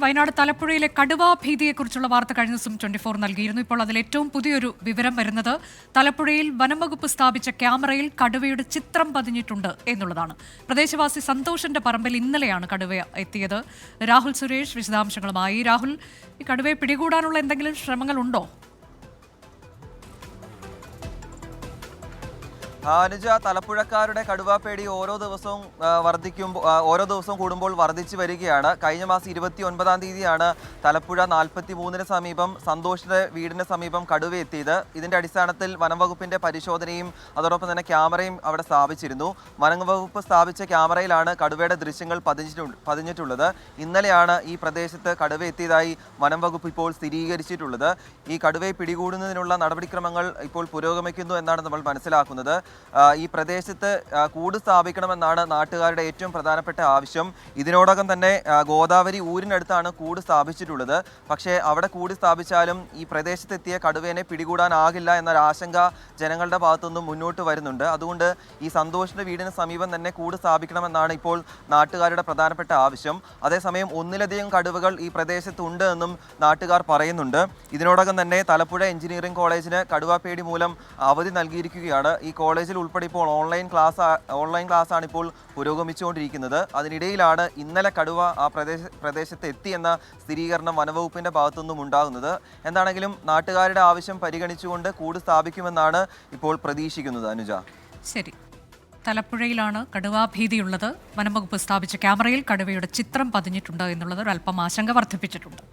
വയനാട് തലപ്പുഴയിലെ കടുവാ ഭീതിയെക്കുറിച്ചുള്ള വാർത്ത കഴിഞ്ഞ ദിവസം 24 നൽകിയിരുന്നു. ഇപ്പോൾ അതിൽ ഏറ്റവും പുതിയൊരു വിവരം വരുന്നത് തലപ്പുഴയിൽ വനംവകുപ്പ് സ്ഥാപിച്ച ക്യാമറയിൽ കടുവയുടെ ചിത്രം പതിഞ്ഞിട്ടുണ്ട് എന്നുള്ളതാണ്. പ്രദേശവാസി സന്തോഷിന്റെ പറമ്പിൽ ഇന്നലെയാണ് കടുവ എത്തിയത്. രാഹുൽ സുരേഷ് വിശദാംശങ്ങളുമായി. രാഹുൽ, ഈ കടുവയെ പിടികൂടാനുള്ള എന്തെങ്കിലും ശ്രമങ്ങളുണ്ടോ? അനുജ, തലപ്പുഴക്കാരുടെ കടുവാപ്പേടി ഓരോ ദിവസവും കൂടുമ്പോൾ വർദ്ധിച്ചു വരികയാണ്. കഴിഞ്ഞ മാസം 29-ാം തീയതിയാണ് തലപ്പുഴ 43-ന് സമീപം സന്തോഷിന്റെ വീടിന് സമീപം കടുവ എത്തിയത്. ഇതിന്റെ അടിസ്ഥാനത്തിൽ വനംവകുപ്പിന്റെ പരിശോധനയും അതോടൊപ്പം തന്നെ ക്യാമറയും അവിടെ സ്ഥാപിച്ചിരുന്നു. വനംവകുപ്പ് സ്ഥാപിച്ച ക്യാമറയിലാണ് കടുവയുടെ ദൃശ്യങ്ങൾ പതിഞ്ഞിട്ടുള്ളത്. ഇന്നലെയാണ് ഈ പ്രദേശത്ത് കടുവ എത്തിയതായി വനംവകുപ്പ് ഇപ്പോൾ സ്ഥിരീകരിച്ചിട്ടുള്ളത്. ഈ കടുവയെ പിടികൂടുന്നതിനുള്ള നടപടിക്രമങ്ങൾ ഇപ്പോൾ പുരോഗമിക്കുന്നു എന്നാണ് നമ്മൾ മനസ്സിലാക്കുന്നത്. ഈ പ്രദേശത്ത് കൂട് സ്ഥാപിക്കണമെന്നാണ് നാട്ടുകാരുടെ ഏറ്റവും പ്രധാനപ്പെട്ട ആവശ്യം. ഇതിനോടകം തന്നെ ഗോദാവരി ഊരിനടുത്താണ് കൂട് സ്ഥാപിച്ചിട്ടുള്ളത്. പക്ഷേ അവിടെ കൂട് സ്ഥാപിച്ചാലും ഈ പ്രദേശത്തെത്തിയ കടുവേനെ പിടികൂടാനാകില്ല എന്നൊരു ആശങ്ക ജനങ്ങളുടെ ഭാഗത്തുനിന്നും മുന്നോട്ട് വരുന്നുണ്ട്. അതുകൊണ്ട് ഈ സന്തോഷിന്റെ വീടിന് സമീപം തന്നെ കൂട് സ്ഥാപിക്കണമെന്നാണ് ഇപ്പോൾ നാട്ടുകാരുടെ പ്രധാനപ്പെട്ട ആവശ്യം. അതേസമയം ഒന്നിലധികം കടുവകൾ ഈ പ്രദേശത്തുണ്ട് എന്നും നാട്ടുകാർ പറയുന്നുണ്ട്. ഇതിനോടകം തന്നെ തലപ്പുഴ എഞ്ചിനീയറിംഗ് കോളേജിന് കടുവാപ്പേടി മൂലം അവധി നൽകിയിരിക്കുകയാണ്. ഈ കോളേജിൽ ഉൾപ്പെടെ ഇപ്പോൾ ഓൺലൈൻ ക്ലാസ് ആണ് ഇപ്പോൾ പുരോഗമിച്ചുകൊണ്ടിരിക്കുന്നത്. അതിനിടയിലാണ് ഇന്നലെ കടുവ ആ പ്രദേശത്ത് എത്തി എന്ന സ്ഥിരീകരണം വനവകുപ്പിന്റെ ഭാഗത്തുനിന്നും ഉണ്ടാകുന്നത്. എന്താണെങ്കിലും നാട്ടുകാരുടെ ആവശ്യം പരിഗണിച്ചുകൊണ്ട് കൂട് സ്ഥാപിക്കുമെന്നാണ് ഇപ്പോൾ പ്രതീക്ഷിക്കുന്നത്. അനുജ, ശരി. തലപ്പുഴയിലാണ് കടുവാഭീതിയുള്ളത്. വനംവകുപ്പ് സ്ഥാപിച്ച ക്യാമറയിൽ കടുവയുടെ ചിത്രം പതിഞ്ഞിട്ടുണ്ട് എന്നുള്ളത് ഒരല്പം ആശങ്ക വർദ്ധിപ്പിച്ചിട്ടുണ്ട്.